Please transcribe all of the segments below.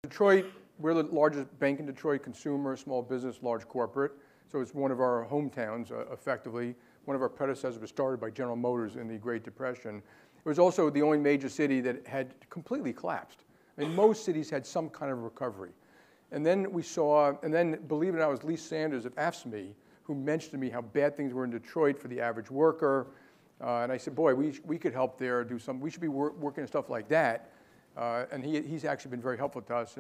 Detroit, we're the largest bank in Detroit, consumer, small business, large corporate. So it's one of our hometowns, effectively. One of our predecessors was started by General Motors in the Great Depression. It was also the only major city that had completely collapsed. I mean, most cities had some kind of recovery. And then we saw, and then believe it or not, it was Lee Sanders of AFSCME who mentioned to me how bad things were in Detroit for the average worker. And I said, boy, we could help there, do something. We should be working on stuff like that. And he's actually been very helpful to us.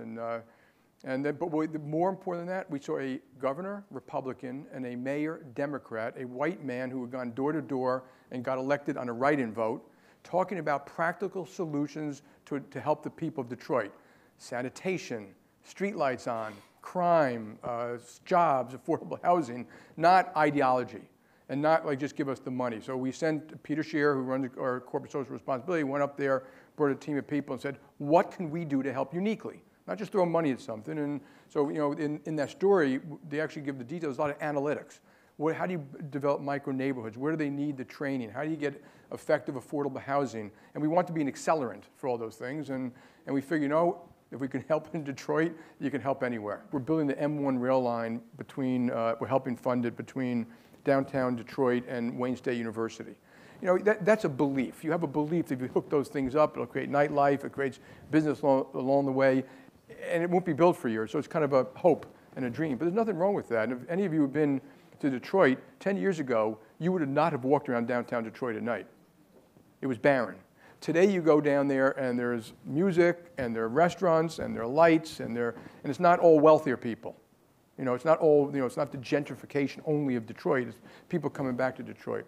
But more important than that, we saw a governor, Republican, and a mayor, Democrat, a white man who had gone door to door and got elected on a write-in vote, talking about practical solutions to help the people of Detroit. Sanitation, streetlights on, crime, jobs, affordable housing, not ideology, and not like just give us the money. So we sent Peter Scheer, who runs our corporate social responsibility, went up there, brought a team of people and said, what can we do to help uniquely? Not just throw money at something. And so, you know, in that story, they actually give the details, a lot of analytics. How do you develop micro neighborhoods? Where do they need the training? How do you get effective, affordable housing? And we want to be an accelerant for all those things. And we figure, you know, if we can help in Detroit, you can help anywhere. We're building the M1 rail line between, we're helping fund it between downtown Detroit and Wayne State University. You know, that's a belief. You have a belief that if you hook those things up, it'll create nightlife, it creates business along the way, and it won't be built for years. So it's kind of a hope and a dream. But there's nothing wrong with that. And if any of you have been to Detroit 10 years ago, you would not have walked around downtown Detroit at night. It was barren. Today you go down there and there's music and there are restaurants and there are lights and it's not all wealthier people. You know, it's not all, you know, it's not the gentrification only of Detroit. It's people coming back to Detroit.